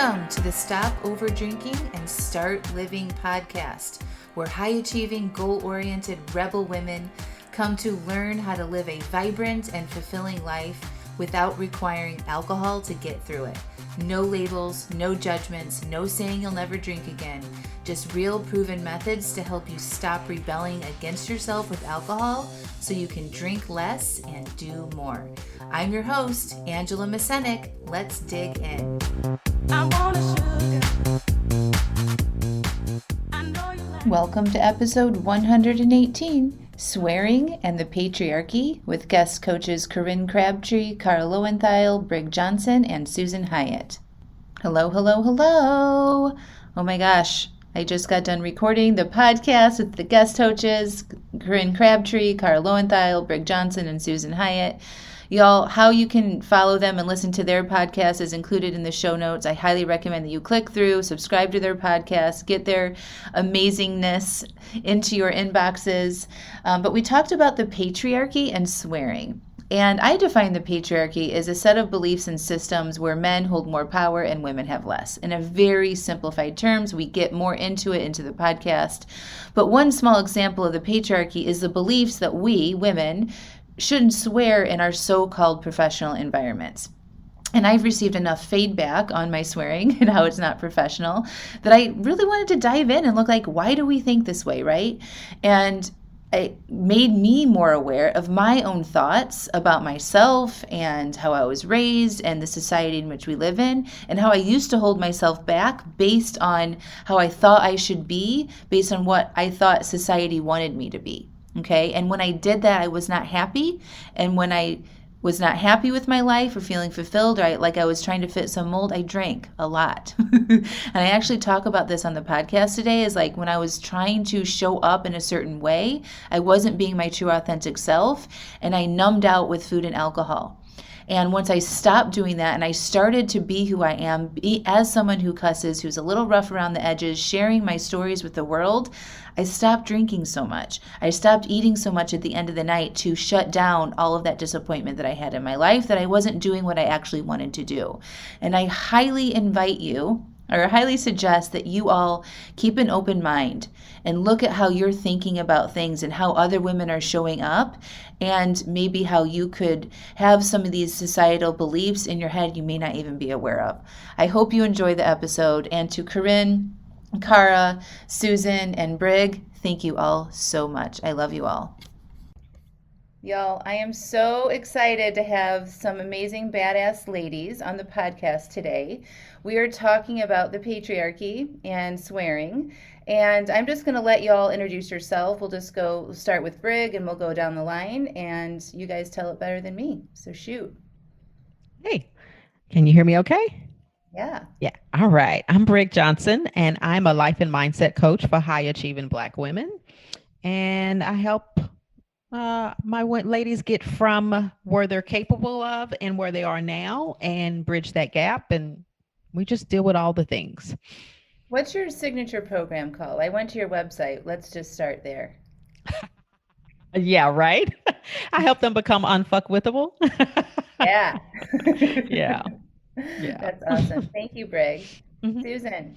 Welcome to the Stop Over Drinking and Start Living podcast, where high-achieving, goal-oriented rebel women come to learn how to live a vibrant and fulfilling life without requiring alcohol to get through it. No labels, no judgments, no saying you'll never drink again. Just real proven methods to help you stop rebelling against yourself with alcohol so you can drink less and do more. I'm your host, Angela Mascenik. Let's dig in. Welcome to episode 118, Swearing and the Patriarchy, with guest coaches Corinne Crabtree, Loewentheil, Brig Johnson, and Susan Hyatt. Hello, hello, hello. Oh my gosh. I just got done recording the podcast with the guest coaches, Corinne Crabtree, Loewentheil, Brig Johnson, and Susan Hyatt. Y'all, how you can follow them and listen to their podcast is included in the show notes. I highly recommend that you click through, subscribe to their podcast, get their amazingness into your inboxes. But we talked about the patriarchy and swearing. And I define the patriarchy as a set of beliefs and systems where men hold more power and women have less. In a very simplified terms, we get more into it into the podcast. But one small example of the patriarchy is the beliefs that we, women, shouldn't swear in our so-called professional environments. And I've received enough feedback on my swearing and how it's not professional that I really wanted to dive in and look like, why do we think this way, right? And it made me more aware of my own thoughts about myself and how I was raised and the society in which we live in, and how I used to hold myself back based on how I thought I should be, based on what I thought society wanted me to be. Okay. And when I did that, I was not happy. And when I was not happy with my life or feeling fulfilled, or like I was trying to fit some mold, I drank a lot. And I actually talk about this on the podcast today, is like when I was trying to show up in a certain way, I wasn't being my true authentic self, and I numbed out with food and alcohol. And once I stopped doing that and I started to be who I am, as someone who cusses, who's a little rough around the edges, sharing my stories with the world, I stopped drinking so much. I stopped eating so much at the end of the night to shut down all of that disappointment that I had in my life, that I wasn't doing what I actually wanted to do. And I highly invite you, or highly suggest that you all keep an open mind and look at how you're thinking about things and how other women are showing up, and maybe how you could have some of these societal beliefs in your head you may not even be aware of. I hope you enjoy the episode. And to Corinne, Cara, Susan, and Brig, thank you all so much. I love you all. Y'all, I am so excited to have some amazing badass ladies on the podcast today. We are talking about the patriarchy and swearing, and I'm just going to let y'all introduce yourself. We'll just start with Brig, and we'll go down the line, and you guys tell it better than me. So shoot. Hey, can you hear me okay? Yeah. All right. I'm Brig Johnson, and I'm a life and mindset coach for high achieving Black women. And I help my ladies get from where they're capable of and where they are now, and bridge that gap. And we just deal with all the things. What's your signature program called? I went to your website. Let's just start there. Yeah, right. I help them become unfuckwithable. Yeah. Yeah. That's awesome. Thank you, Brig. Mm-hmm. Susan.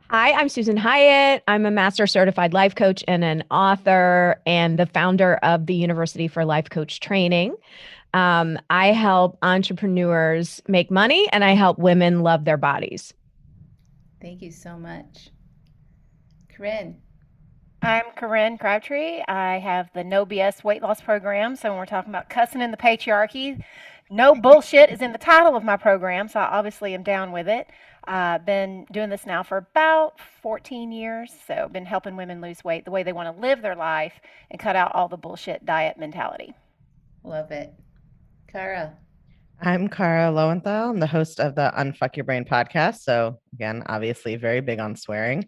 Hi, I'm Susan Hyatt. I'm a master certified life coach and an author, and the founder of the University for Life Coach Training. I help entrepreneurs make money, and I help women love their bodies. Thank you so much. Corinne. I'm Corinne Crabtree. I have the No BS weight loss program. So when we're talking about cussing in the patriarchy, no bullshit is in the title of my program. So I obviously am down with it. I've been doing this now for about 14 years. So I've been helping women lose weight the way they want to live their life and cut out all the bullshit diet mentality. Love it. Cara. I'm Cara Loewentheil. I'm the host of the Unfuck Your Brain podcast. So again, obviously very big on swearing.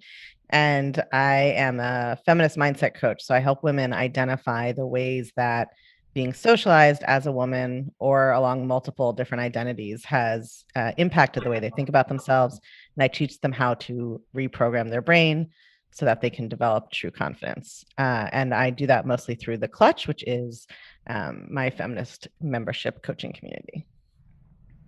And I am a feminist mindset coach. So I help women identify the ways that being socialized as a woman or along multiple different identities has impacted the way they think about themselves. And I teach them how to reprogram their brain so that they can develop true confidence. And I do that mostly through the Clutch, which is my feminist membership coaching community.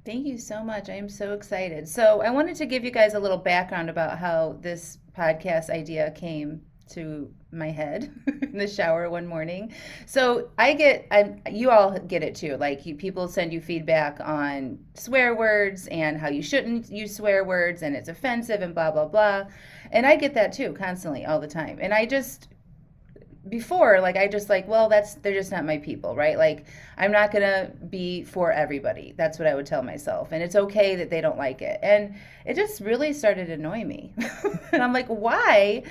Thank you so much. I am so excited. So, I wanted to give you guys a little background about how this podcast idea came to my head in the shower one morning. So, you all get it too. Like, people send you feedback on swear words and how you shouldn't use swear words and it's offensive and blah, blah, blah. And I get that too, constantly, all the time. And well, they're just not my people, right? Like, I'm not gonna be for everybody. That's what I would tell myself, and it's okay that they don't like it. And it just really started annoying me. And I'm like, why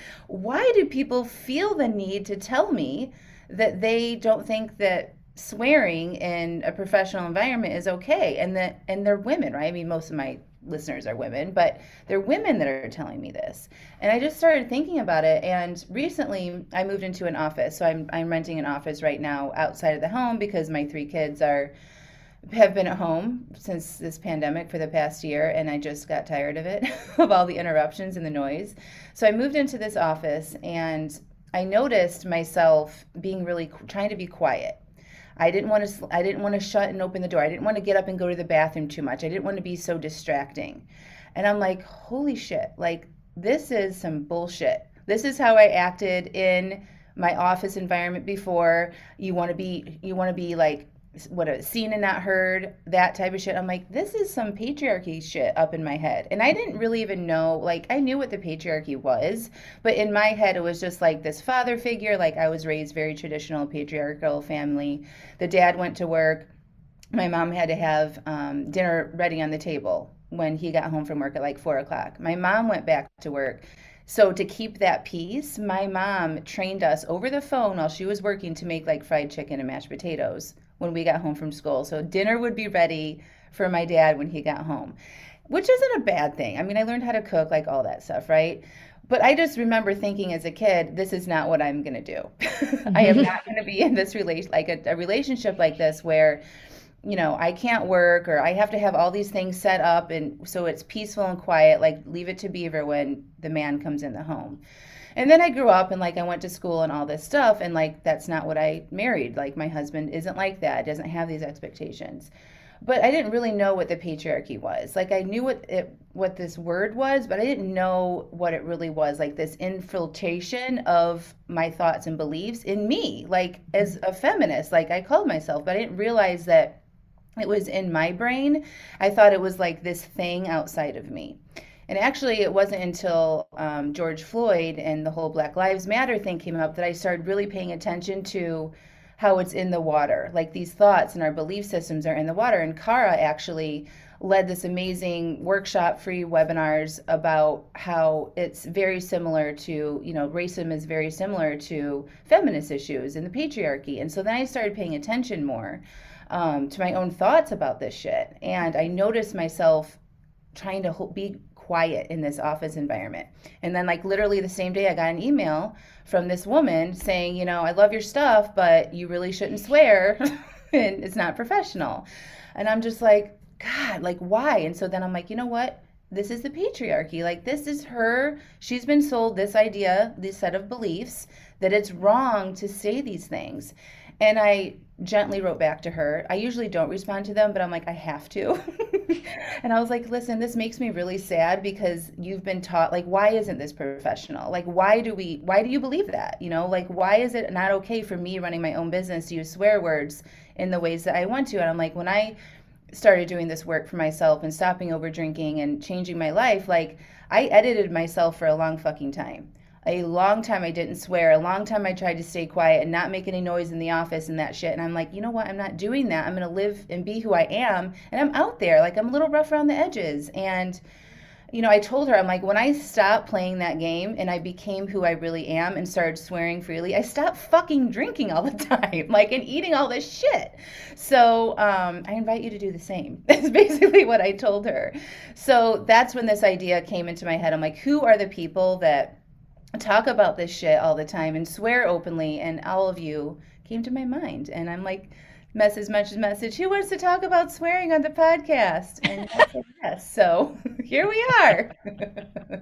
do people feel the need to tell me that they don't think that swearing in a professional environment is okay? And they're women, right? I mean, most of my listeners are women, but they're women that are telling me this. And I just started thinking about it. And recently I moved into an office. So I'm renting an office right now outside of the home because my 3 kids have been at home since this pandemic for the past year, and I just got tired of it, of all the interruptions and the noise. So I moved into this office, and I noticed myself being really trying to be quiet. I didn't want to shut and open the door. I didn't want to get up and go to the bathroom too much. I didn't want to be so distracting. And I'm like, holy shit, like, this is some bullshit. This is how I acted in my office environment before. You want to be like, seen and not heard, that type of shit. I'm like, this is some patriarchy shit up in my head. And I didn't really even know, like, I knew what the patriarchy was, but in my head it was just like this father figure. Like, I was raised very traditional patriarchal family. The dad went to work. My mom had to have dinner ready on the table when he got home from work at like 4 o'clock. My mom went back to work. So to keep that peace, my mom trained us over the phone while she was working to make like fried chicken and mashed potatoes when we got home from school. So dinner would be ready for my dad when he got home, which isn't a bad thing. I mean, I learned how to cook, like all that stuff, right? But I just remember thinking as a kid, this is not what I'm going to do. I am not going to be in this a relationship like this where, I can't work, or I have to have all these things set up and so it's peaceful and quiet, like leave it to Beaver when the man comes in the home. And then I grew up and like I went to school and all this stuff, and like that's not what I married. Like, my husband isn't like that, doesn't have these expectations. But I didn't really know what the patriarchy was. Like, I knew what this word was, but I didn't know what it really was, like this infiltration of my thoughts and beliefs in me, like as a feminist, like I called myself, but I didn't realize that it was in my brain. I thought it was like this thing outside of me. And actually, it wasn't until George Floyd and the whole Black Lives Matter thing came up that I started really paying attention to how it's in the water. Like, these thoughts and our belief systems are in the water. And Cara actually led this amazing workshop, free webinars about how it's very similar to, racism is very similar to feminist issues and the patriarchy. And so then I started paying attention more to my own thoughts about this shit. And I noticed myself trying to be quiet in this office environment. And then, like, literally the same day I got an email from this woman saying, I love your stuff, but you really shouldn't swear and it's not professional. And I'm just like, God, like, why? And so then I'm like, you know what? This is the patriarchy. Like, this is her. She's been sold this idea, this set of beliefs, that it's wrong to say these things. And I gently wrote back to her. I usually don't respond to them, but I'm like, I have to. And I was like, listen, this makes me really sad because you've been taught, like, why isn't this professional? Like, why do you believe that? Like, why is it not okay for me running my own business to use swear words in the ways that I want to? And I'm like, when I started doing this work for myself and stopping over drinking and changing my life, like, I edited myself for a long fucking time. A long time I didn't swear. A long time I tried to stay quiet and not make any noise in the office and that shit. And I'm like, you know what? I'm not doing that. I'm going to live and be who I am. And I'm out there. Like, I'm a little rough around the edges. And, I told her, I'm like, when I stopped playing that game and I became who I really am and started swearing freely, I stopped fucking drinking all the time, like, and eating all this shit. So I invite you to do the same. That's basically what I told her. So that's when this idea came into my head. I'm like, who are the people that talk about this shit all the time and swear openly? And all of you came to my mind. And I'm like, message, who wants to talk about swearing on the podcast? And I said yes. So here we are.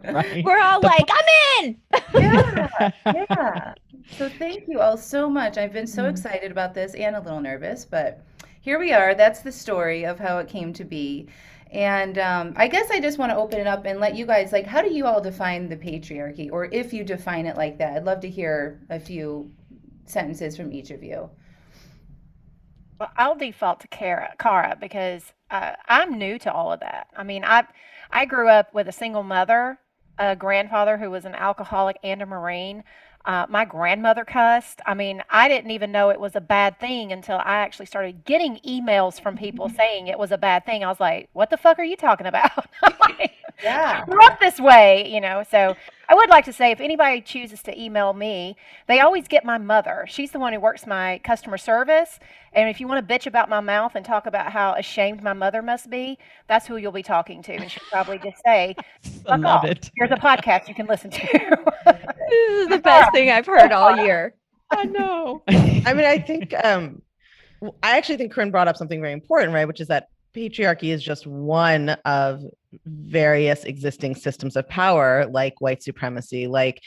Right. We're all like, I'm in. Yeah. So thank you all so much. I've been so excited about this and a little nervous, but here we are. That's the story of how it came to be. And I guess I just want to open it up and let you guys, like, how do you all define the patriarchy? Or if you define it like that, I'd love to hear a few sentences from each of you. Well, I'll default to Cara because I'm new to all of that. I mean, I grew up with a single mother, a grandfather who was an alcoholic and a Marine. My grandmother cussed. I mean, I didn't even know it was a bad thing until I actually started getting emails from people saying it was a bad thing. I was like, "What the fuck are you talking about?" I'm like, I Yeah. grew up this way, you know. So I would like to say, if anybody chooses to email me, they always get my mother. She's the one who works my customer service. And if you want to bitch about my mouth and talk about how ashamed my mother must be, that's who you'll be talking to. And she'll probably just say, I "Fuck love off. it. Here's a podcast you can listen to." This is the best thing I've heard all year. I know. I mean, I think I actually think Corinne brought up something very important, right? Which is that patriarchy is just one of various existing systems of power, like white supremacy, like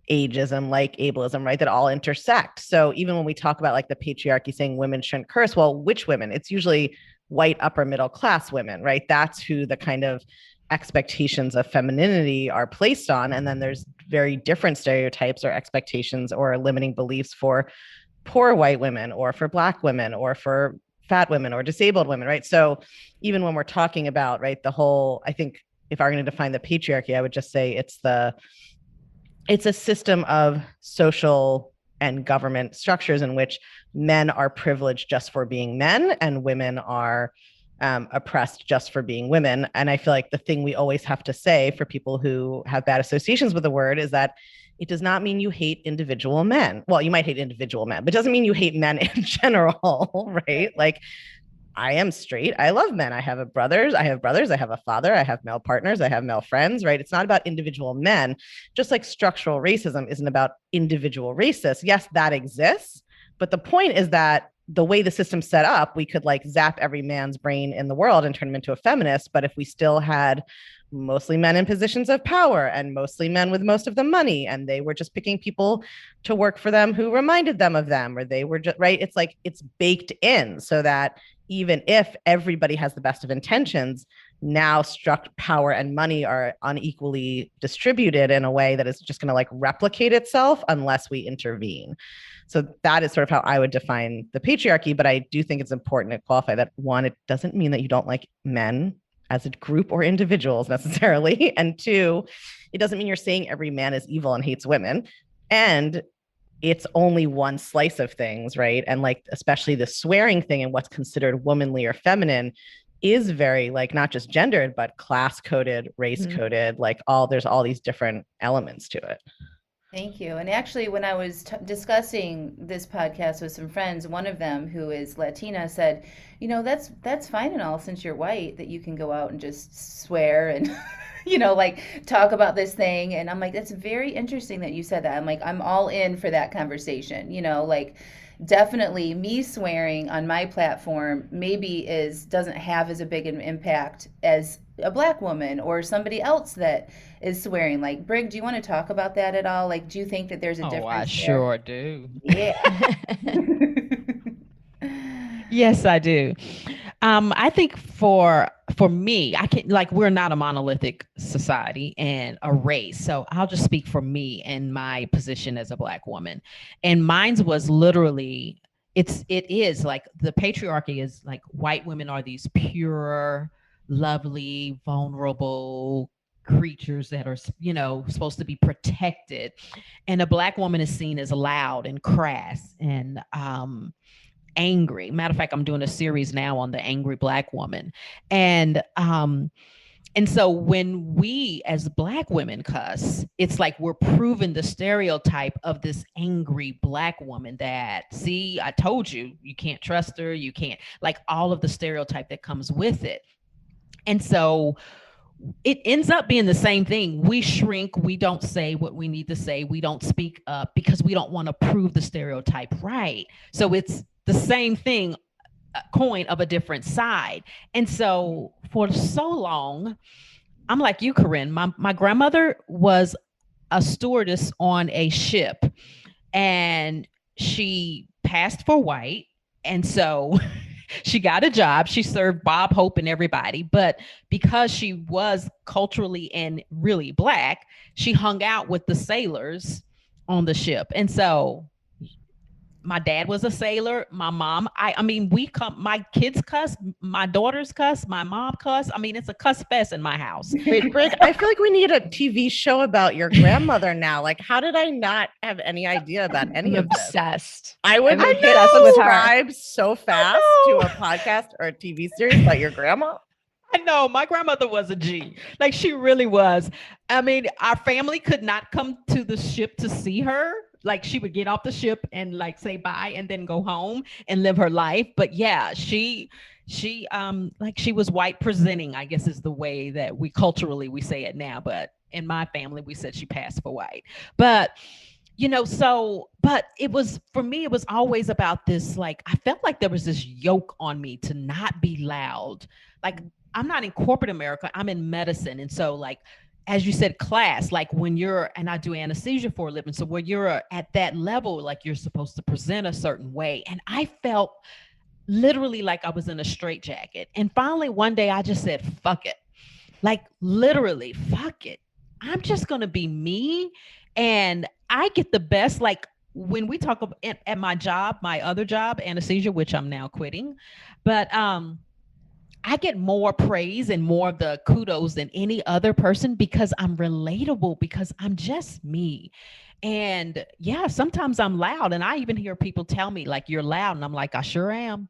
ageism, like ableism, right? That all intersect. So even when we talk about like the patriarchy saying women shouldn't curse, well, which women? It's usually white upper middle class women, right? That's who the kind of expectations of femininity are placed on. And then there's very different stereotypes or expectations or limiting beliefs for poor white women or for Black women or for fat women or disabled women, right? So even when we're talking about, right, the whole, I think if I'm going to define the patriarchy, I would just say it's a system of social and government structures in which men are privileged just for being men and women are oppressed just for being women. And I feel like the thing we always have to say for people who have bad associations with the word is that it does not mean you hate individual men. Well, you might hate individual men, but it doesn't mean you hate men in general, right? Like, I am straight. I love men. I have brothers. I have a father. I have male partners. I have male friends, right? It's not about individual men, just like structural racism isn't about individual racists. Yes, that exists. But the point is that the way the system's set up, we could like zap every man's brain in the world and turn him into a feminist. But if we still had mostly men in positions of power and mostly men with most of the money, and they were just picking people to work for them who reminded them of them, or they were just right. It's like it's baked in so that even if everybody has the best of intentions, now power and money are unequally distributed in a way that is just going to like replicate itself unless we intervene. So that is sort of how I would define the patriarchy. But I do think it's important to qualify that one, it doesn't mean that you don't like men as a group or individuals necessarily. And two, it doesn't mean you're saying every man is evil and hates women. And it's only one slice of things, right? And like, especially the swearing thing and what's considered womanly or feminine is very like not just gendered, but class coded, race coded, like there's all these different elements to it. Thank you. And actually, when I was discussing this podcast with some friends, one of them who is Latina said, you know, that's fine and all since you're white that you can go out and just swear and, you know, like talk about this thing. And I'm like, that's very interesting that you said that. I'm like, I'm all in for that conversation, you know, like definitely me swearing on my platform maybe doesn't have as a big an impact as a Black woman or somebody else that is swearing. Like, Brig, do you want to talk about that at all? Like, do you think that there's a difference? Oh, I there? sure do. Yeah. Yes, I do. I think for me, I can like we're not a monolithic society and a race. So I'll just speak for me and my position as a Black woman. And mine's was literally it is like the patriarchy is like white women are these pure, lovely, vulnerable creatures that are, you know, supposed to be protected. And a Black woman is seen as loud and crass and angry. Matter of fact, I'm doing a series now on the angry Black woman. And so when we as Black women cuss, it's like we're proving the stereotype of this angry Black woman that, see, I told you, you can't trust her, you can't, like all of the stereotype that comes with it. And so it ends up being the same thing. We shrink, we don't say what we need to say, we don't speak up because we don't want to prove the stereotype right. So it's the same thing, coin of a different side. And so for so long, I'm like you, Corinne, my grandmother was a stewardess on a ship. and she passed for white. And so she got a job. She served Bob Hope and everybody. But because she was culturally and really Black, she hung out with the sailors on the ship. And so my dad was a sailor. My mom, I mean, my kids cuss, my daughters cuss, my mom cuss. I mean, it's a cuss fest in my house. Wait, Brig, I feel like we need a TV show about your grandmother now. Like, how did I not have any idea about any I'm of this? obsessed. I would I'm obsessed with her. subscribe so fast to a podcast or a TV series about your grandma. I know my grandmother was a G. Like, she really was. I mean, our family could not come to the ship to see her. Like, she would get off the ship and like say bye and then go home and live her life. But yeah, she like, she was white presenting, I guess is the way that we culturally we say it now. But in my family, we said she passed for white. But but it was, for me, it was always about this, like, I felt like there was this yoke on me to not be loud. Like, I'm not in corporate America, I'm in medicine. And so, like, as you said, class, like when and I do anesthesia for a living. So when you're at that level, like, you're supposed to present a certain way. And I felt literally like I was in a straitjacket. And finally, one day I just said, fuck it. Like, literally, fuck it. I'm just going to be me. And I get the best, like, when we talk about at my job, my other job, anesthesia, which I'm now quitting, but I get more praise and more of the kudos than any other person because I'm relatable, because I'm just me. And yeah, sometimes I'm loud, and I even hear people tell me, like, you're loud. And I'm like, I sure am.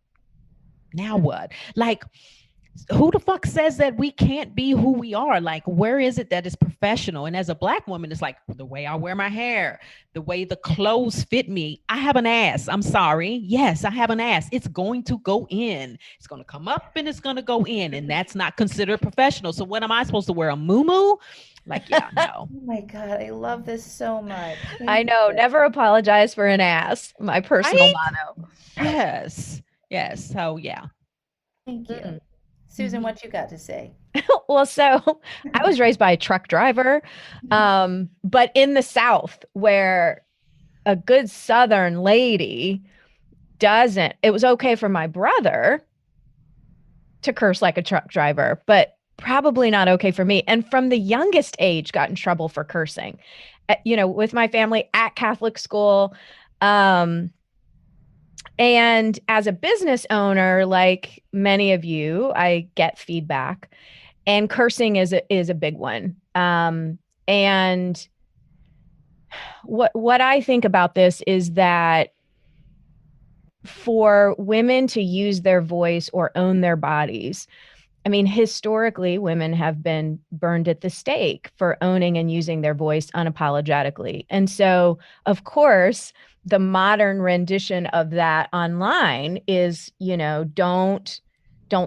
Now what? Like, who the fuck says that we can't be who we are? Like, where is it that is professional? And as a Black woman, it's like the way I wear my hair, the way the clothes fit me. I have an ass. I'm sorry. Yes, I have an ass. It's going to go in. It's going to come up and it's going to go in. And that's not considered professional. So what am I supposed to wear? A muumuu? Like, yeah, no. Oh my God, I love this so much. I know. Never apologize for an ass. My personal motto. Yes. Yes. So yeah. Thank you. Susan, what you got to say? Well, so I was raised by a truck driver, but in the South, where a good Southern lady it was okay for my brother to curse like a truck driver, but probably not okay for me. And from the youngest age, got in trouble for cursing, with my family at Catholic school. And as a business owner, like many of you, I get feedback, and cursing is a big one. And what I think about this is that for women to use their voice or own their bodies, I mean, historically, women have been burned at the stake for owning and using their voice unapologetically. And so, of course, the modern rendition of that online is, don't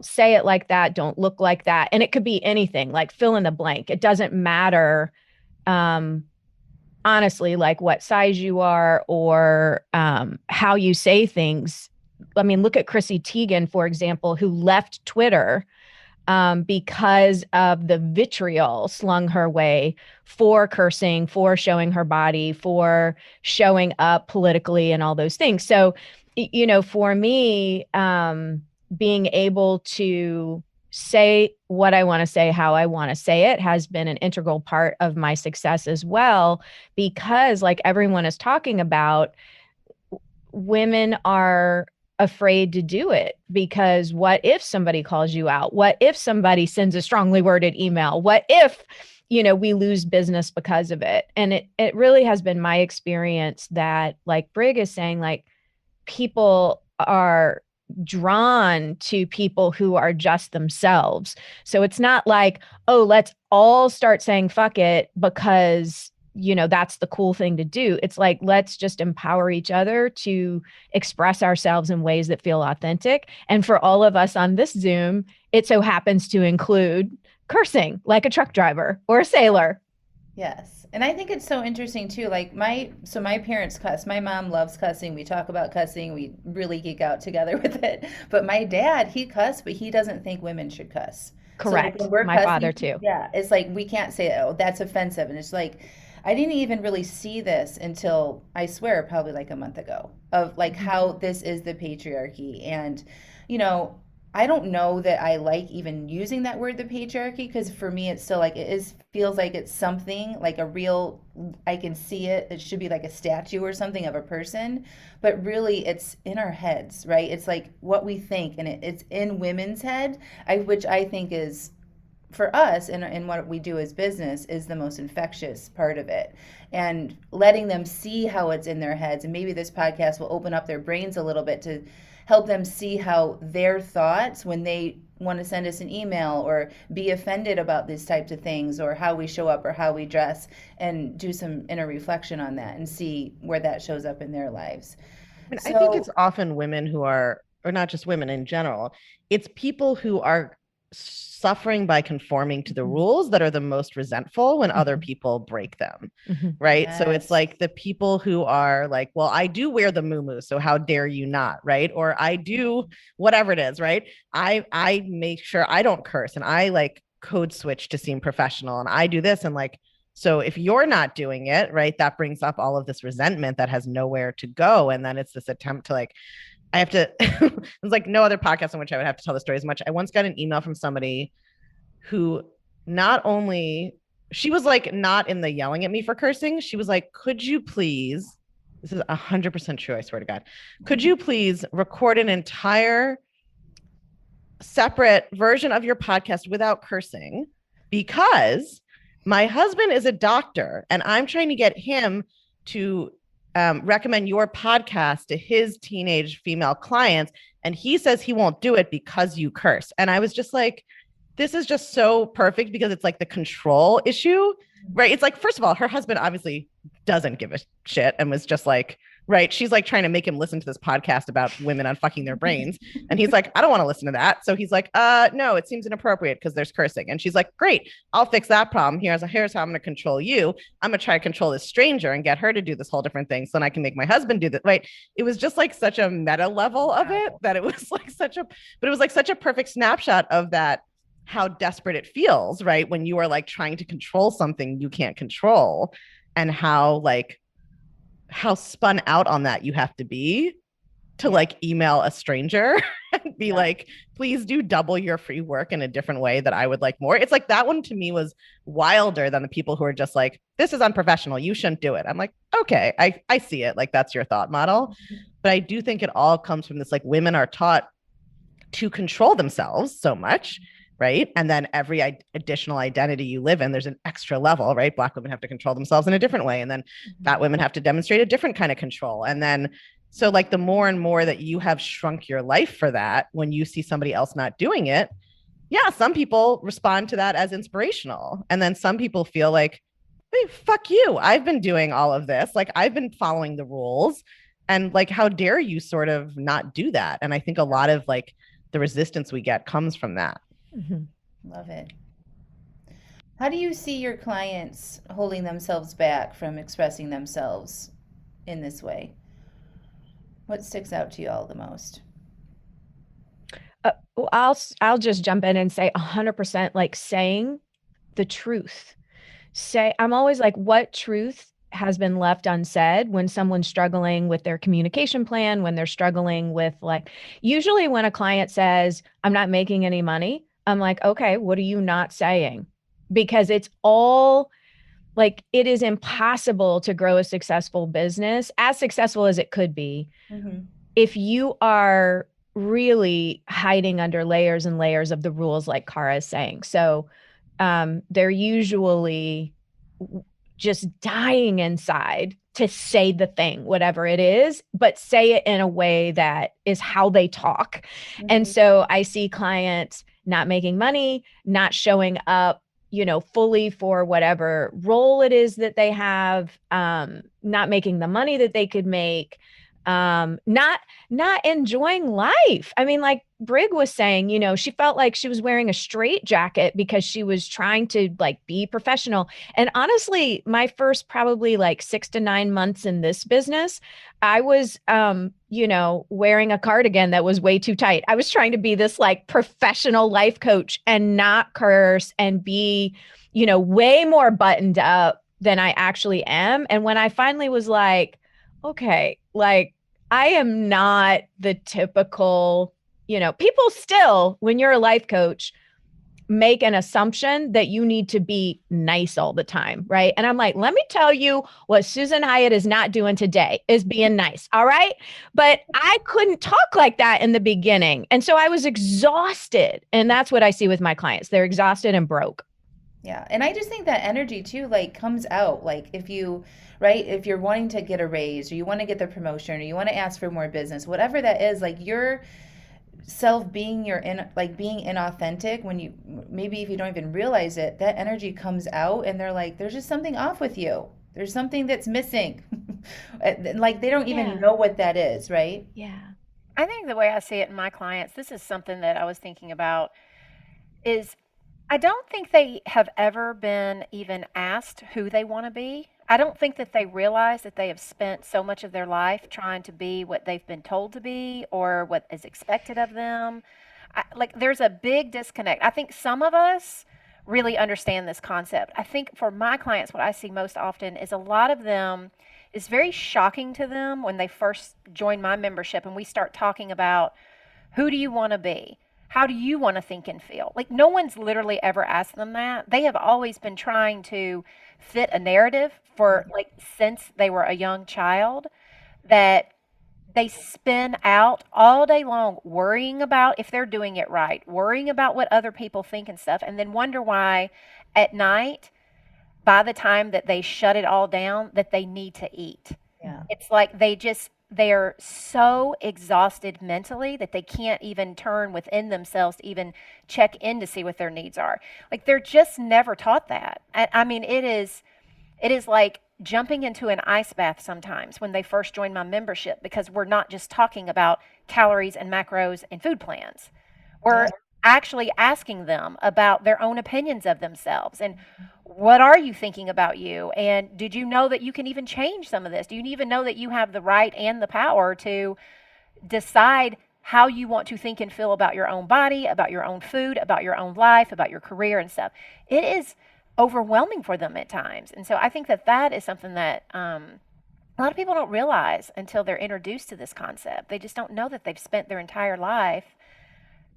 say it like that. Don't look like that. And it could be anything, like fill in the blank. It doesn't matter, honestly, like what size you are or how you say things. I mean, look at Chrissy Teigen, for example, who left Twitter because of the vitriol slung her way for cursing, for showing her body, for showing up politically and all those things. So, for me, being able to say what I want to say, how I want to say it, has been an integral part of my success as well, because like everyone is talking about, women are afraid to do it, because what if somebody calls you out? What if somebody sends a strongly worded email? What if, we lose business because of it? And it really has been my experience that, like Brig is saying, like, people are drawn to people who are just themselves. So it's not like, oh, let's all start saying fuck it because that's the cool thing to do. It's like, let's just empower each other to express ourselves in ways that feel authentic. And for all of us on this Zoom, it so happens to include cursing like a truck driver or a sailor. Yes. And I think it's so interesting too. Like my parents cuss. My mom loves cussing. We talk about cussing. We really geek out together with it. But my dad, he cuss, but he doesn't think women should cuss. Correct. So like my father too. Yeah. It's like, we can't say, oh, that's offensive. And it's like, I didn't even really see this until, I swear, probably like a month ago, of like how this is the patriarchy. And, you know, I don't know that I like even using that word, the patriarchy, because for me, it's still like, feels like it's something like a real, I can see it. It should be like a statue or something of a person, but really it's in our heads, right? It's like what we think, and it's in women's head, which I think is, for us and what we do as business, is the most infectious part of it. And letting them see how it's in their heads, and maybe this podcast will open up their brains a little bit to help them see how their thoughts, when they want to send us an email or be offended about these types of things, or how we show up or how we dress, and do some inner reflection on that and see where that shows up in their lives. I think it's often women who are, or not just women in general, it's people who are suffering by conforming to the rules that are the most resentful when other people break them. Right. Yes. So it's like the people who are like, well, I do wear the muumuu, so how dare you not? Right. Or I do whatever it is. Right. I make sure I don't curse, and I like code switch to seem professional, and I do this. And like, so if you're not doing it, right, that brings up all of this resentment that has nowhere to go. And then it's this attempt to like, I have to, there's like no other podcast in which I would have to tell the story as much. I once got an email from somebody who not only, she was like not in the yelling at me for cursing. She was like, could you please, this is 100% true, I swear to God, could you please record an entire separate version of your podcast without cursing? Because my husband is a doctor and I'm trying to get him to recommend your podcast to his teenage female clients. And he says he won't do it because you curse. And I was just like, this is just so perfect, because it's like the control issue, right? It's like, first of all, her husband obviously doesn't give a shit and was just like, right. She's like trying to make him listen to this podcast about women unfucking their brains. And he's like, I don't want to listen to that. So he's like, no, it seems inappropriate because there's cursing. And she's like, great, I'll fix that problem. Here's how I'm going to control you. I'm going to try to control this stranger and get her to do this whole different thing. So then I can make my husband do that. Right. It was just like such a meta level of it that it was like but it was like such a perfect snapshot of that, how desperate it feels, right? When you are like trying to control something you can't control, and how spun out on that you have to be to like email a stranger and be like, please do double your free work in a different way that I would like more. It's like that one to me was wilder than the people who are just like, this is unprofessional, you shouldn't do it. I'm like, okay, I see it. Like that's your thought model. But I do think it all comes from this, like, women are taught to control themselves so much, right? And then every additional identity you live in, there's an extra level, right? Black women have to control themselves in a different way. And then fat women have to demonstrate a different kind of control. And then, so like the more and more that you have shrunk your life for that, when you see somebody else not doing it, yeah, some people respond to that as inspirational. And then some people feel like, hey, fuck you, I've been doing all of this. Like I've been following the rules, and like, how dare you sort of not do that? And I think a lot of like the resistance we get comes from that. Love it. How do you see your clients holding themselves back from expressing themselves in this way? What sticks out to you all the most? I'll just jump in and say 100%, like saying the truth. I'm always like, what truth has been left unsaid when someone's struggling with their communication plan, when they're struggling with like, usually when a client says, I'm not making any money, I'm like, okay, what are you not saying? Because it's all like, it is impossible to grow a successful business, as successful as it could be, if you are really hiding under layers and layers of the rules, like Cara is saying. So they're usually just dying inside to say the thing, whatever it is, but say it in a way that is how they talk. And so I see clients not making money, not showing up, fully for whatever role it is that they have, not making the money that they could make, not enjoying life. I mean, like Brig was saying, she felt like she was wearing a straitjacket because she was trying to like be professional. And honestly, my first probably like 6 to 9 months in this business, I was, wearing a cardigan that was way too tight. I was trying to be this like professional life coach and not curse and be, way more buttoned up than I actually am. And when I finally was like, okay, like I am not the typical, people still, when you're a life coach, make an assumption that you need to be nice all the time, right? And I'm like, let me tell you what Susan Hyatt is not doing today is being nice, all right? But I couldn't talk like that in the beginning. And so I was exhausted. And that's what I see with my clients. They're exhausted and broke. Yeah. And I just think that energy too, like comes out. Like if you, right, if you're wanting to get a raise or you want to get the promotion or you want to ask for more business, whatever that is, like you're self being being inauthentic when you maybe if you don't even realize it, that energy comes out and they're like there's just something off with you, there's something that's missing. Like they don't even know what that is, right? Yeah. I think the way I see it in my clients, this is something that I was thinking about, is I don't think they have ever been even asked who they want to be. I don't think that they realize that they have spent so much of their life trying to be what they've been told to be or what is expected of them. There's a big disconnect. I think some of us really understand this concept. I think for my clients, what I see most often is a lot of them is very shocking to them when they first join my membership and we start talking about who do you want to be? How do you want to think and feel? Like no one's literally ever asked them that. They have always been trying to fit a narrative for like since they were a young child that they spin out all day long worrying about if they're doing it right, worrying about what other people think and stuff, and then wonder why at night, by the time that they shut it all down, that they need to eat. Yeah. It's like they're so exhausted mentally that they can't even turn within themselves to even check in to see what their needs are. Like they're just never taught that. I mean, it is like jumping into an ice bath sometimes when they first join my membership, because we're not just talking about calories and macros and food plans. We're actually asking them about their own opinions of themselves and what are you thinking about you? And did you know that you can even change some of this? Do you even know that you have the right and the power to decide how you want to think and feel about your own body, about your own food, about your own life, about your career and stuff? It is overwhelming for them at times. And so I think that is something that a lot of people don't realize until they're introduced to this concept. They just don't know that they've spent their entire life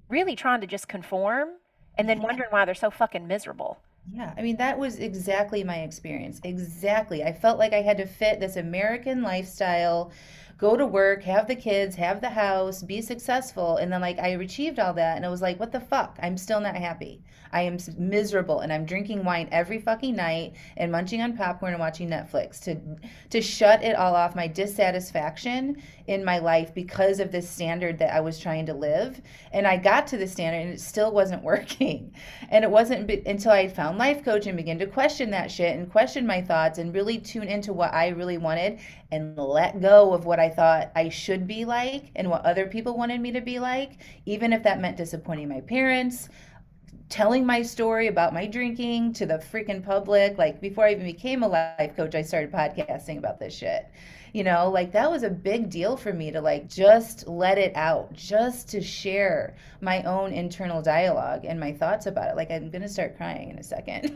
really trying to just conform and then wondering why they're so fucking miserable. Yeah, I mean, that was exactly my experience. Exactly. I felt like I had to fit this American lifestyle, go to work, have the kids, have the house, be successful. And then, like, I achieved all that. And it was like, what the fuck? I'm still not happy. I am miserable. And I'm drinking wine every fucking night and munching on popcorn and watching Netflix to shut it all off, my dissatisfaction in my life because of this standard that I was trying to live. And I got to the standard and it still wasn't working. And it wasn't until I found life coach and began to question that shit and question my thoughts and really tune into what I really wanted and let go of what I thought I should be like and what other people wanted me to be like, even if that meant disappointing my parents, telling my story about my drinking to the freaking public. Like before I even became a life coach, I started podcasting about this shit. You know, like that was a big deal for me to like just let it out, just to share my own internal dialogue and my thoughts about it. Like I'm going to start crying in a second.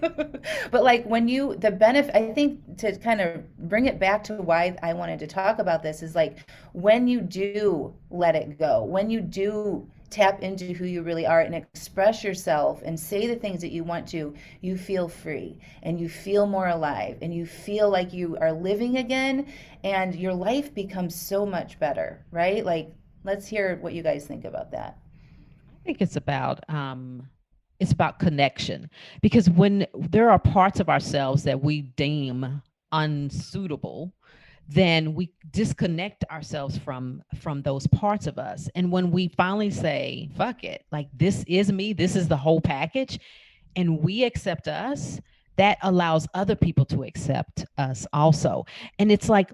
But like when the benefit, I think to kind of bring it back to why I wanted to talk about this is like when you do let it go, when you do tap into who you really are and express yourself and say the things that you want to, you feel free and you feel more alive and you feel like you are living again and your life becomes so much better, right? Like, let's hear what you guys think about that. I think it's about connection, because when there are parts of ourselves that we deem unsuitable, then we disconnect ourselves from those parts of us. And when we finally say, fuck it, like this is me, this is the whole package, and we accept us, that allows other people to accept us also. And it's like,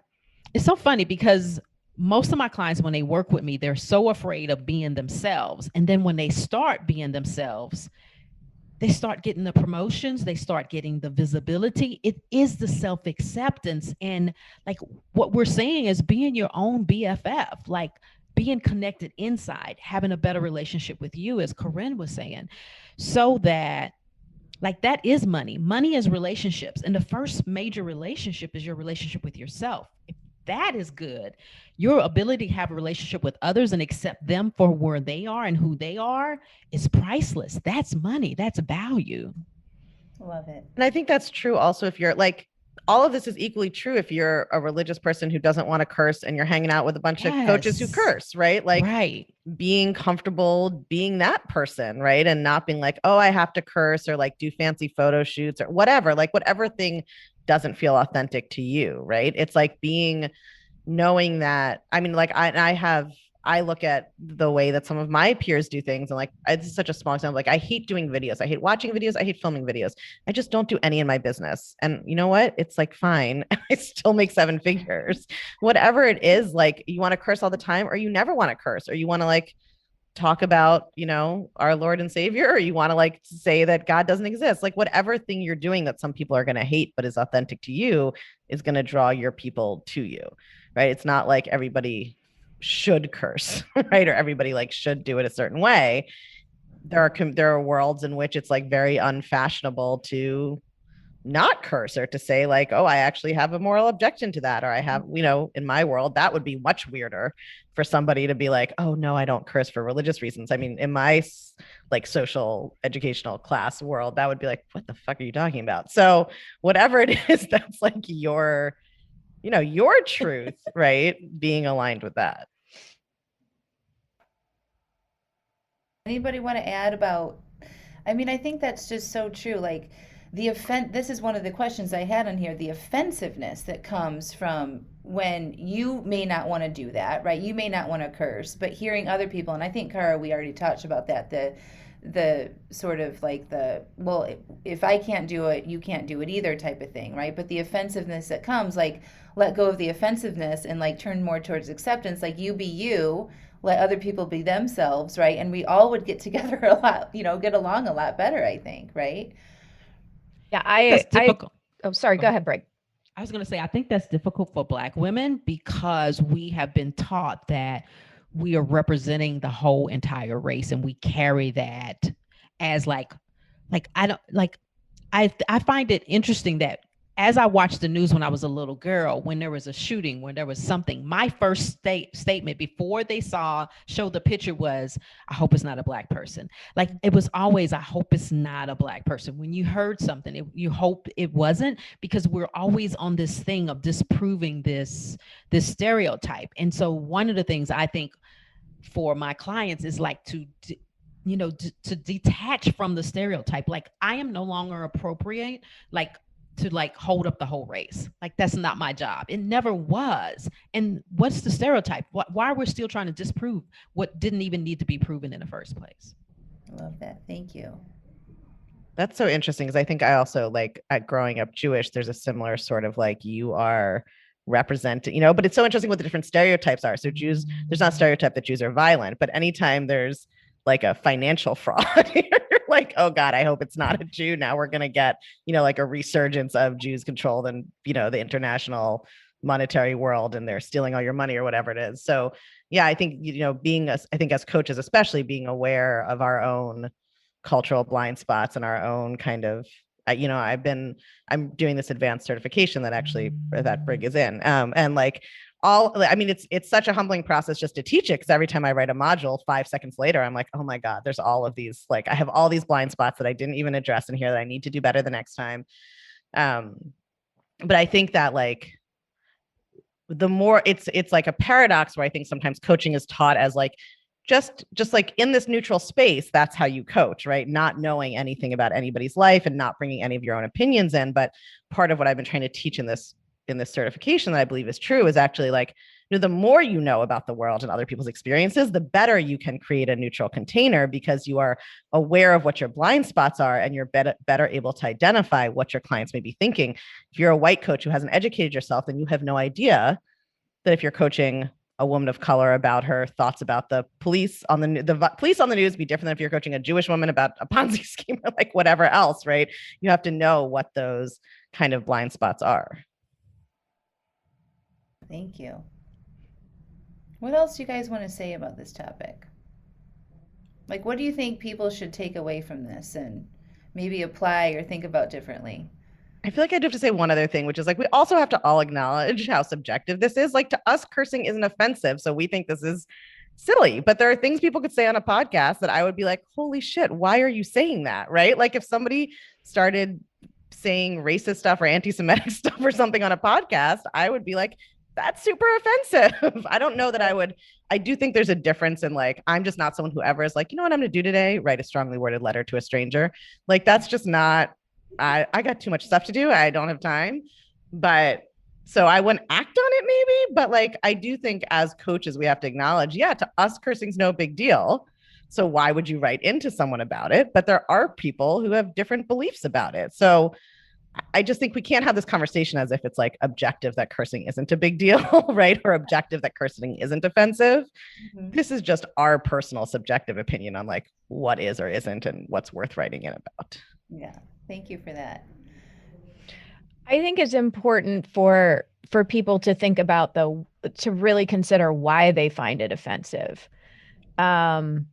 it's so funny because most of my clients, when they work with me, they're so afraid of being themselves. And then when they start being themselves, they start getting the promotions, they start getting the visibility. It is the self-acceptance. And like what we're saying is being your own BFF, like being connected inside, having a better relationship with you, as Corinne was saying, so that Like that is money. Money is relationships. And the first major relationship is your relationship with yourself. If that is good, your ability to have a relationship with others and accept them for where they are and who they are is priceless. That's money. That's value. Love it. And I think that's true also if you're like, all of this is equally true if you're a religious person who doesn't want to curse and you're hanging out with a bunch of coaches who curse, right? Like being comfortable being that person, right? And not being like, oh, I have to curse or like do fancy photo shoots or whatever, like whatever thing doesn't feel authentic to you, right? It's like knowing that, I mean, like I look at the way that some of my peers do things and like, it's such a small example. Like I hate doing videos. I hate watching videos. I hate filming videos. I just don't do any in my business. And you know what? It's like, fine. I still make 7 figures, whatever it is. Like you want to curse all the time or you never want to curse or you want to like talk about, you know, our Lord and Savior, or you want to like say that God doesn't exist. Like whatever thing you're doing that some people are going to hate, but is authentic to you is going to draw your people to you, right? It's not like everybody should curse, right? Or everybody like should do it a certain way. There are worlds in which it's like very unfashionable to not curse or to say like, oh, I actually have a moral objection to that. Or I have, you know, in my world, that would be much weirder for somebody to be like, oh no, I don't curse for religious reasons. I mean, in my like social educational class world, that would be like, what the fuck are you talking about? So whatever it is, that's like your, you know, your truth, right? Being aligned with that. Anybody want to add about, I mean, I think that's just so true. Like this is one of the questions I had on here, the offensiveness that comes from when you may not want to do that, right? You may not want to curse, but hearing other people, and I think, Cara, we already touched about that, the sort of like well, if I can't do it, you can't do it either type of thing, right? But the offensiveness that comes, like, let go of the offensiveness and like turn more towards acceptance, like you be you, let other people be themselves, right? And we all would get together a lot, you know, get along a lot better, I think, right? Yeah, That's difficult. Oh, sorry. Go ahead, Brig. I was going to say, I think that's difficult for Black women because we have been taught that we are representing the whole entire race and we carry that as like I don't like, I find it interesting that as I watched the news when I was a little girl, when there was a shooting, when there was something, my first statement before they show the picture was, I hope it's not a Black person. Like it was always, I hope it's not a Black person. When you heard something, you hope it wasn't, because we're always on this thing of disproving this stereotype. And so one of the things I think for my clients is like to detach from the stereotype. Like I am no longer appropriate, like to like hold up the whole race. Like that's not my job. It never was. And what's the stereotype? Why are we still trying to disprove what didn't even need to be proven in the first place? I love that. Thank you. That's so interesting because I think I also like growing up Jewish, there's a similar sort of like you are represented, you know, but it's so interesting what the different stereotypes are. So Jews, there's not a stereotype that Jews are violent, but anytime there's like a financial fraud, you're like, oh God, I hope it's not a Jew. Now we're going to get, you know, like a resurgence of Jews controlled and, you know, the international monetary world and they're stealing all your money or whatever it is. So yeah, I think, you know, I think as coaches, especially being aware of our own cultural blind spots and our own kind of, you know, I'm doing this advanced certification that Brig is in. And like I mean, it's such a humbling process just to teach it. Cause every time I write a module, 5 seconds later, I'm like, oh my God, there's all of these, like, I have all these blind spots that I didn't even address in here that I need to do better the next time. But I think that like, the more it's like a paradox where I think sometimes coaching is taught as like, just like in this neutral space, that's how you coach, right? Not knowing anything about anybody's life and not bringing any of your own opinions in. But part of what I've been trying to teach in this certification that I believe is true is actually like, you know, the more you know about the world and other people's experiences, the better you can create a neutral container because you are aware of what your blind spots are and you're better able to identify what your clients may be thinking. If you're a white coach who hasn't educated yourself, then you have no idea that if you're coaching a woman of color about her thoughts about the police on the police on the news be different than if you're coaching a Jewish woman about a Ponzi scheme or like whatever else, right? You have to know what those kind of blind spots are. Thank you. What else do you guys want to say about this topic? Like, what do you think people should take away from this and maybe apply or think about differently? I feel like I do have to say one other thing, which is like, we also have to all acknowledge how subjective this is. Like, to us, cursing isn't offensive. So we think this is silly, but there are things people could say on a podcast that I would be like, holy shit, why are you saying that? Right? Like, if somebody started saying racist stuff or anti-Semitic stuff or something on a podcast, I would be like, that's super offensive. I don't know that I would. I do think there's a difference in, like, I'm just not someone who ever is like, you know what I'm going to do today? Write a strongly worded letter to a stranger. Like, that's just not, I got too much stuff to do. I don't have time. But so I wouldn't act on it maybe, but like, I do think as coaches, we have to acknowledge, yeah, to us, cursing's no big deal. So why would you write into someone about it? But there are people who have different beliefs about it. So I just think we can't have this conversation as if it's like objective that cursing isn't a big deal, right? Or objective that cursing isn't offensive. Mm-hmm. This is just our personal subjective opinion on like what is or isn't and what's worth writing in about. Yeah. Thank you for that. I think it's important for people to think about to really consider why they find it offensive. And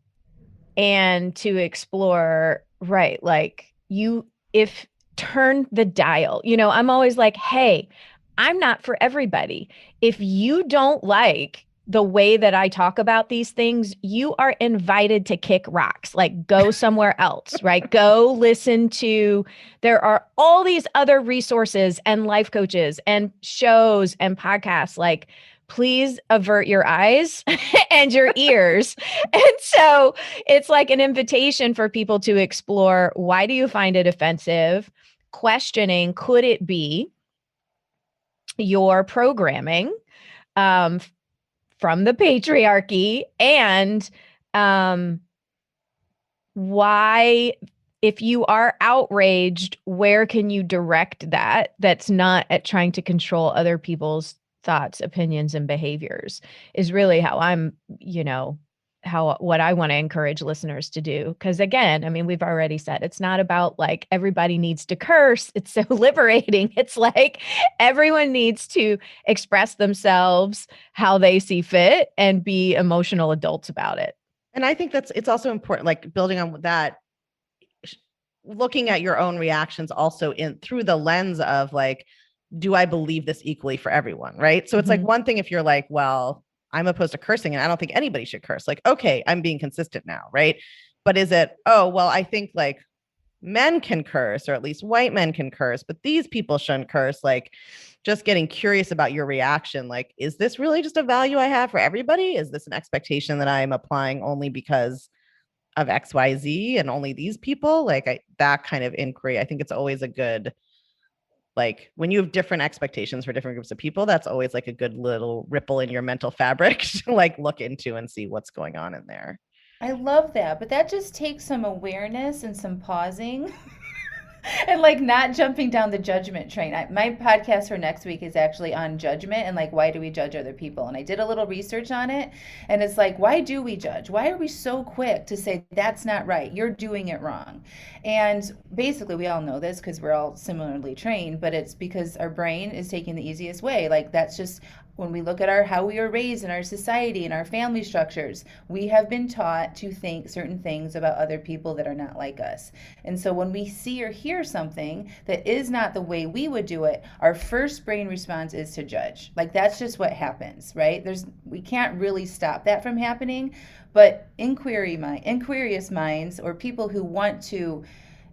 to explore, right, like if turn the dial, I'm always like, hey, I'm not for everybody. If you don't like the way that I talk about these things, you are invited to kick rocks, like go somewhere else, right? Go listen to, there are all these other resources and life coaches and shows and podcasts, like, please avert your eyes and your ears. And so it's like an invitation for people to explore, why do you find it offensive? Questioning, could it be your programming from the patriarchy? And why, if you are outraged, where can you direct that? That's not at trying to control other people's thoughts, opinions, and behaviors, is really how I'm, what I want to encourage listeners to do. Because again, I mean, we've already said it's not about like everybody needs to curse. It's so liberating. It's like everyone needs to express themselves how they see fit and be emotional adults about it. And I think it's also important, like building on that, looking at your own reactions also through the lens of like, do I believe this equally for everyone? Right. So it's like one thing if you're like, well, I'm opposed to cursing and I don't think anybody should curse. Like, okay, I'm being consistent now. Right. But is it, oh, well, I think like men can curse, or at least white men can curse, but these people shouldn't curse. Like, just getting curious about your reaction. Like, is this really just a value I have for everybody? Is this an expectation that I'm applying only because of XYZ and only these people? Like, that kind of inquiry, I think it's always a good, like, when you have different expectations for different groups of people, that's always like a good little ripple in your mental fabric to like look into and see what's going on in there. I love that, but that just takes some awareness and some pausing and like not jumping down the judgment train. My podcast for next week is actually on judgment and like, why do we judge other people? And I did a little research on it, and it's like, why do we judge? Why are we so quick to say that's not right? You're doing it wrong. And basically we all know this because we're all similarly trained, but it's because our brain is taking the easiest way. Like, that's just when we look at how we were raised in our society and our family structures, we have been taught to think certain things about other people that are not like us. And so when we see or hear something that is not the way we would do it, our first brain response is to judge. Like, that's just what happens, right? We can't really stop that from happening, but inquirious minds, or people who want to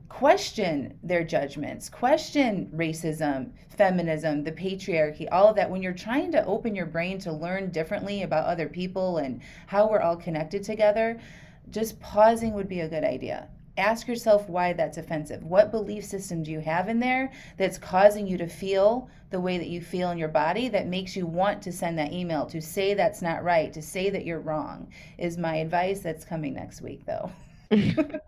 question their judgments, question racism, feminism, the patriarchy, all of that. When you're trying to open your brain to learn differently about other people and how we're all connected together, just pausing would be a good idea. Ask yourself why that's offensive. What belief system do you have in there that's causing you to feel the way that you feel in your body, that makes you want to send that email, to say that's not right, to say that you're wrong, is my advice. That's coming next week, though.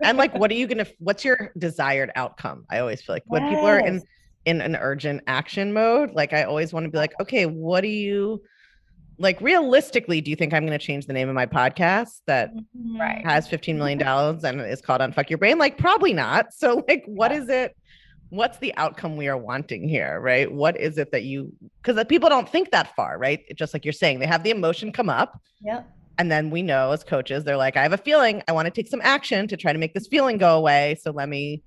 And like, what's your desired outcome? I always feel like when people are in an urgent action mode, like, I always want to be like, okay, what do you, like, realistically, do you think I'm going to change the name of my podcast that has $15 million and is called Unfuck Your Brain? Like, probably not. So like, what is it? What's the outcome we are wanting here, right? What is it that because people don't think that far, right? It's just like you're saying, they have the emotion come up. Yep. And then we know as coaches, they're like, I have a feeling, I want to take some action to try to make this feeling go away. So let me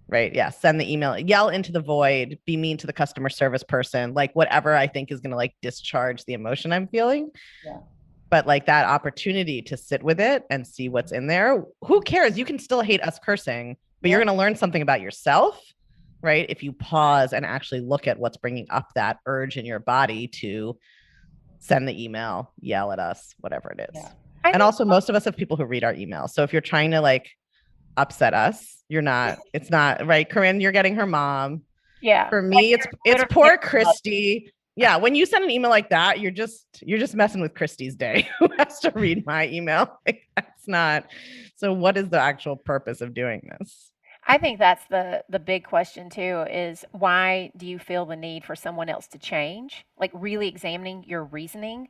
right? Yeah. Send the email, yell into the void, be mean to the customer service person, like whatever I think is going to like discharge the emotion I'm feeling. Yeah. But like that opportunity to sit with it and see what's in there. Who cares? You can still hate us cursing, but you're going to learn something about yourself, right? If you pause and actually look at what's bringing up that urge in your body to send the email, yell at us, whatever it is. Yeah. And also most of us have people who read our emails. So if you're trying to like upset us, it's not right. Corinne, you're getting her mom. Yeah. For me, it's poor Christy. Yeah, when you send an email like that, you're just messing with Christy's day, who has to read my email. Like, that's not. So what is the actual purpose of doing this? I think that's the big question too, is why do you feel the need for someone else to change? Like really examining your reasoning,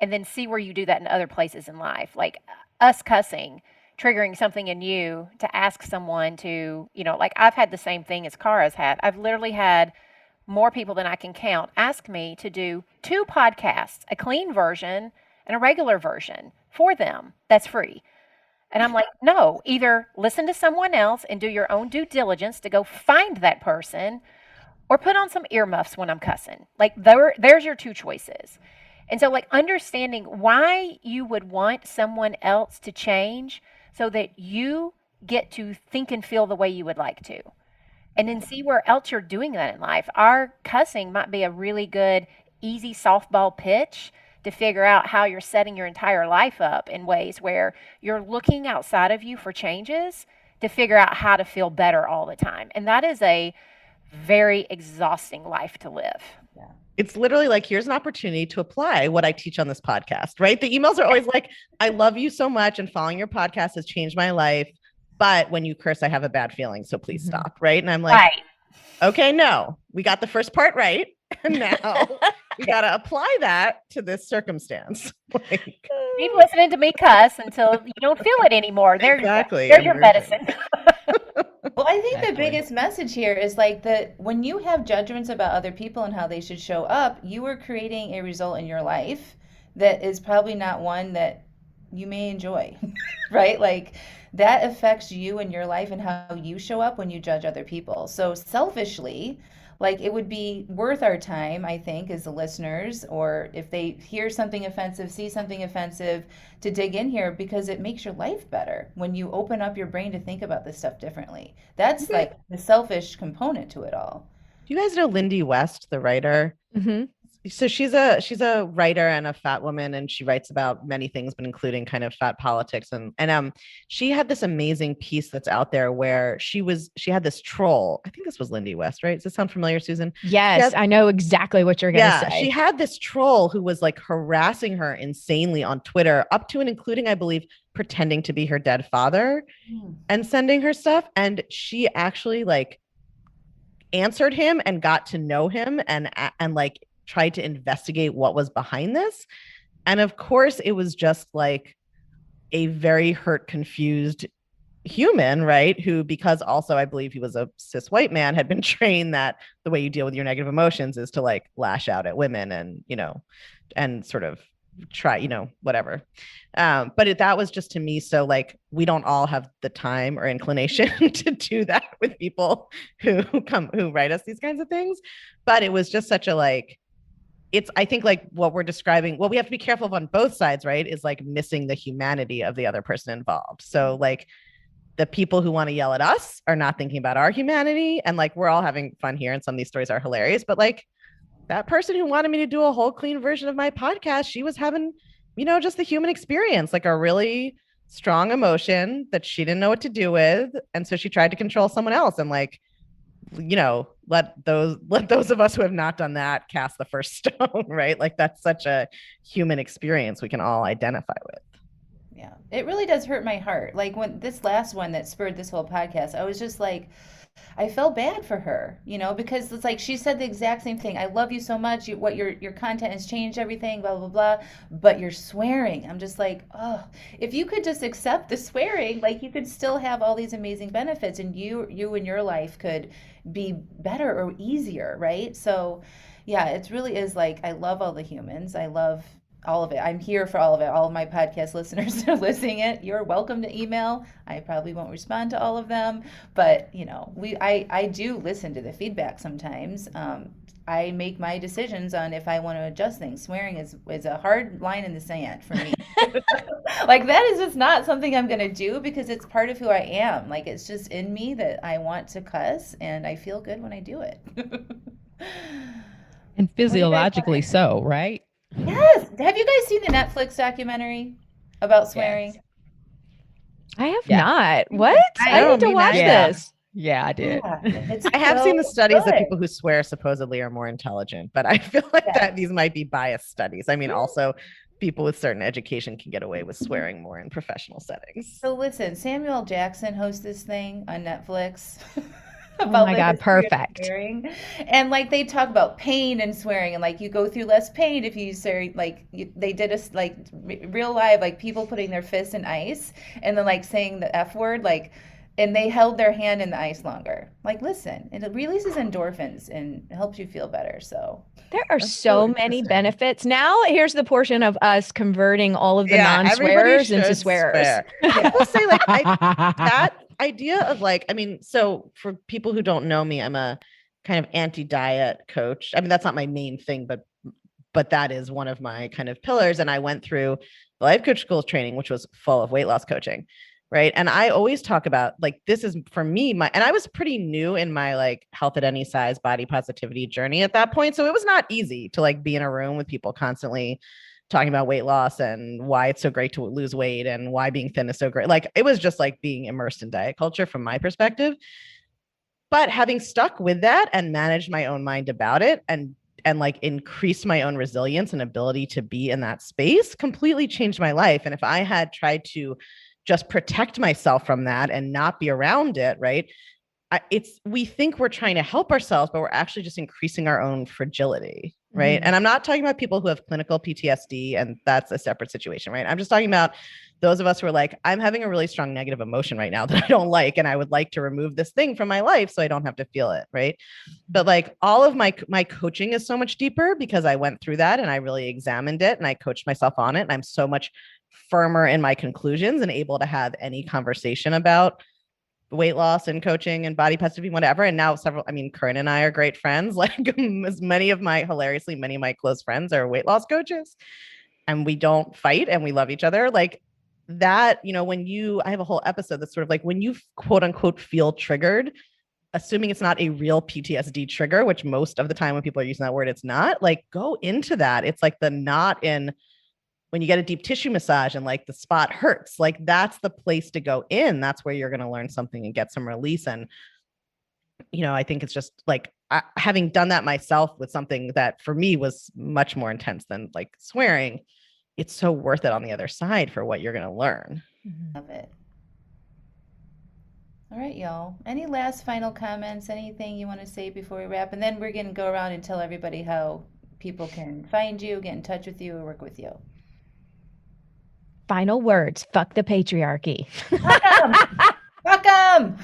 and then see where you do that in other places in life. Like us cussing, triggering something in you to ask someone to, like I've had the same thing as Kara's had. I've literally had more people than I can count ask me to do 2 podcasts, a clean version and a regular version for them that's free. And I'm like, no, either listen to someone else and do your own due diligence to go find that person, or put on some earmuffs when I'm cussing. Like there's your 2 choices. And so like understanding why you would want someone else to change so that you get to think and feel the way you would like to. And then see where else you're doing that in life. Our cussing might be a really good, easy softball pitch to figure out how you're setting your entire life up in ways where you're looking outside of you for changes to figure out how to feel better all the time. And that is a very exhausting life to live. Yeah. It's literally like, here's an opportunity to apply what I teach on this podcast, right? The emails are always like, I love you so much and following your podcast has changed my life. But when you curse, I have a bad feeling. So please stop. Right. And I'm like, okay, no, we got the first part right. And now we got to apply that to this circumstance. Like, keep listening to me cuss until you don't feel it anymore. There's your medicine. Well, I think the biggest message here is like that when you have judgments about other people and how they should show up, you are creating a result in your life that is probably not one that you may enjoy, right? Like that affects you and your life and how you show up when you judge other people. So selfishly, like it would be worth our time, I think, as the listeners, or if they hear something offensive, see something offensive, to dig in here because it makes your life better when you open up your brain to think about this stuff differently. That's like the selfish component to it all. Do you guys know Lindy West, the writer? Mm-hmm. So she's a writer and a fat woman, and she writes about many things, but including kind of fat politics. And she had this amazing piece that's out there where she had this troll. I think this was Lindy West, right? Does this sound familiar, Susan? Yes, I know exactly what you're going to say. She had this troll who was like harassing her insanely on Twitter, up to and including, I believe, pretending to be her dead father and sending her stuff. And she actually like answered him and got to know him and like tried to investigate what was behind this. And of course, it was just like a very hurt, confused human, right? Who, because also I believe he was a cis white man, had been trained that the way you deal with your negative emotions is to like lash out at women and, and sort of try, whatever. But that was just to me. So like, we don't all have the time or inclination to do that with people who write us these kinds of things. But it was just such a like, I think like what we're describing, what we have to be careful of on both sides, right, is like missing the humanity of the other person involved. So like the people who want to yell at us are not thinking about our humanity. And like, we're all having fun here. And some of these stories are hilarious, but like that person who wanted me to do a whole clean version of my podcast, she was having, just the human experience, like a really strong emotion that she didn't know what to do with. And so she tried to control someone else and like, let those of us who have not done that cast the first stone, right? Like that's such a human experience we can all identify with. Yeah, it really does hurt my heart. Like when this last one that spurred this whole podcast, I was just like, I felt bad for her, because it's like she said the exact same thing. I love you so much. Your content has changed everything, blah, blah, blah. But you're swearing. I'm just like, oh, if you could just accept the swearing, like you could still have all these amazing benefits and you and your life could be better or easier, right? So yeah, it really is like, I love all the humans. I love all of it. I'm here for all of it. All of my podcast listeners are listening it. You're welcome to email. I probably won't respond to all of them, but I do listen to the feedback sometimes. I make my decisions on if I want to adjust things. Swearing is a hard line in the sand for me. Like that is just not something I'm going to do because it's part of who I am. Like it's just in me that I want to cuss and I feel good when I do it. And physiologically so, right? Yes. Have you guys seen the Netflix documentary about swearing? Yes. I have not. What? I need to watch this. Yeah, I did. Yeah, I have seen the studies that people who swear supposedly are more intelligent, but I feel like that these might be biased studies. I mean, also people with certain education can get away with swearing more in professional settings. So listen, Samuel L. Jackson hosts this thing on Netflix. About, oh my God, perfect. Swearing. And like they talk about pain and swearing and like you go through less pain if you swear. Like they did a like real live like people putting their fists in ice and then like saying the F word like and they held their hand in the ice longer. Like listen, it releases endorphins and helps you feel better. So there are so many benefits. Now here's the portion of us converting all of the non-swearers into swearers. I will say like that idea of like, I mean, so for people who don't know me, I'm a kind of anti-diet coach. I mean, that's not my main thing, but that is one of my kind of pillars. And I went through the life coach school training, which was full of weight loss coaching. Right. And I always talk about like, this is for me, and I was pretty new in my like health at any size, body positivity journey at that point. So it was not easy to like be in a room with people constantly talking about weight loss and why it's so great to lose weight and why being thin is so great. Like it was just like being immersed in diet culture from my perspective. But having stuck with that and managed my own mind about it and like increased my own resilience and ability to be in that space completely changed my life. And if I had tried to just protect myself from that and not be around it, right? We think we're trying to help ourselves, but we're actually just increasing our own fragility, right? Mm-hmm. And I'm not talking about people who have clinical PTSD, and that's a separate situation, right? I'm just talking about those of us who are like, I'm having a really strong negative emotion right now that I don't like, and I would like to remove this thing from my life so I don't have to feel it, right? But like all of my coaching is so much deeper because I went through that and I really examined it and I coached myself on it, and I'm so much firmer in my conclusions and able to have any conversation about weight loss and coaching and body positivity, whatever. And now Corinne and I are great friends. Like many of my close friends are weight loss coaches and we don't fight and we love each other. Like that, I have a whole episode that's sort of like when you quote unquote feel triggered, assuming it's not a real PTSD trigger, which most of the time when people are using that word, it's not, like go into that. It's like the knot in when you get a deep tissue massage and like the spot hurts, like that's the place to go in. That's where you're going to learn something and get some release. And, I think it's just like having done that myself with something that for me was much more intense than like swearing, it's so worth it on the other side for what you're going to learn. Love it. All right, y'all. Any last final comments, anything you want to say before we wrap? And then we're going to go around and tell everybody how people can find you, get in touch with you, or work with you. Final words. Fuck the patriarchy. Fuck them.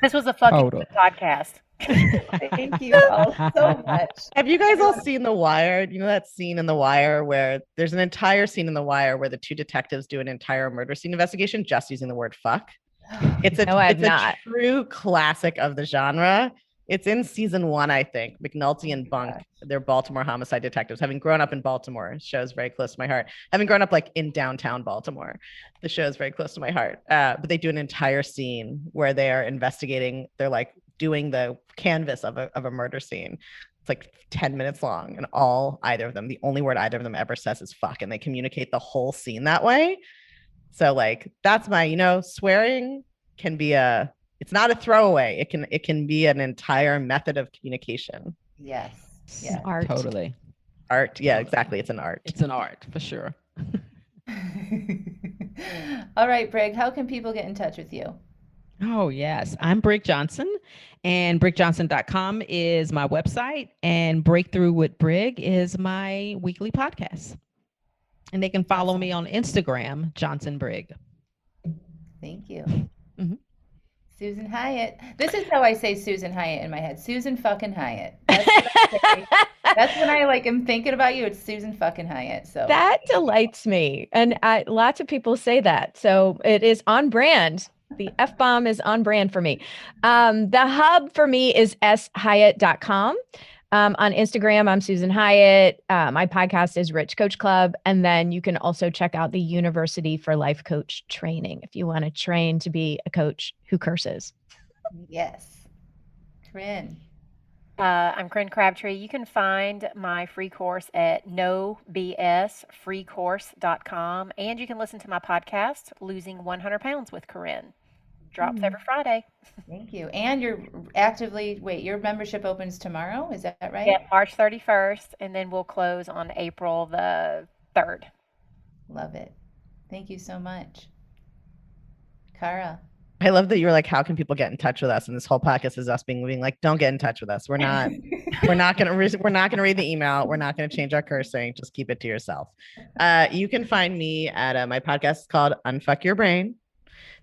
This was a fucking podcast. Thank you all so much. Have you guys all seen The Wire? You know that scene in The Wire where there's an entire scene in The Wire where the two detectives do an entire murder scene investigation just using the word fuck? It's a true classic of the genre. It's in season 1, I think. McNulty and Bunk, they're Baltimore homicide detectives. Having grown up in Baltimore, the show is very close to my heart. Having grown up like in downtown Baltimore, the show is very close to my heart. But they do an entire scene where they are investigating. They're like doing the canvas of a murder scene. It's like 10 minutes long, and the only word either of them ever says is fuck, and they communicate the whole scene that way. So like that's my, swearing can be it's not a throwaway. It can be an entire method of communication. Yes. Art. Totally. Art. Yeah, exactly. It's an art. It's an art for sure. All right, Brig, how can people get in touch with you? Oh, yes. I'm Brig Johnson, and brigjohnson.com is my website, and Breakthrough with Brig is my weekly podcast. And they can follow me on Instagram, Johnson Brig. Thank you. Mm-hmm. Susan Hyatt. This is how I say Susan Hyatt in my head. Susan fucking Hyatt. That's what I say. That's when I am thinking about you. It's Susan fucking Hyatt. So That delights me. And lots of people say that. So it is on brand. The F-bomb is on brand for me. The hub for me is shyatt.com. On Instagram, I'm Susan Hyatt. My podcast is Rich Coach Club. And then you can also check out the University for Life Coach training if you want to train to be a coach who curses. yes. Corinne. I'm Corinne Crabtree. You can find my free course at nobsfreecourse.com. And you can listen to my podcast, Losing 100 Pounds with Corinne. Drops every Friday. Thank you. And your membership opens tomorrow. Is that right? Yeah, March 31st. And then we'll close on April the 3rd. Love it. Thank you so much. Cara. I love that you were like, how can people get in touch with us? And this whole podcast is us being like, don't get in touch with us. We're not going to read the email. We're not going to change our cursing. Just keep it to yourself. You can find me at my podcast is called Unfuck Your Brain.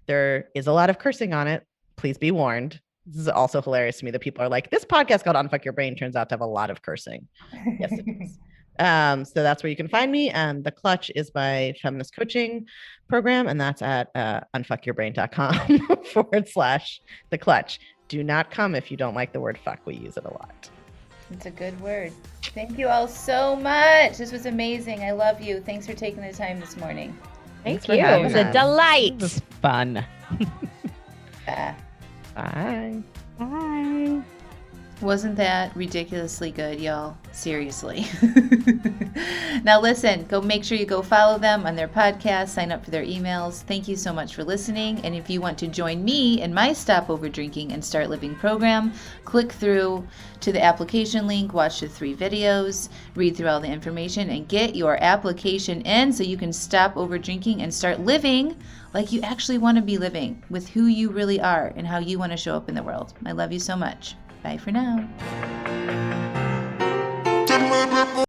There is a lot of cursing on it. Please be warned. This is also hilarious to me that people are like, this podcast called Unfuck Your Brain turns out to have a lot of cursing. Yes, it is. So that's where you can find me. And The Clutch is my feminist coaching program. And that's at unfuckyourbrain.com/The Clutch. Do not come if you don't like the word fuck. We use it a lot. It's a good word. Thank you all so much. This was amazing. I love you. Thanks for taking the time this morning. Thank for you. It having was a us. delight. This was fun. Ah. Bye. Bye. Wasn't that ridiculously good, y'all? Seriously. Now listen, make sure you go follow them on their podcast, sign up for their emails. Thank you so much for listening. And if you want to join me in my Stop Over Drinking and Start Living program, click through to the application link, watch the 3 videos, read through all the information, and get your application in so you can stop over drinking and start living like you actually want to be living with who you really are and how you want to show up in the world. I love you so much. Bye for now.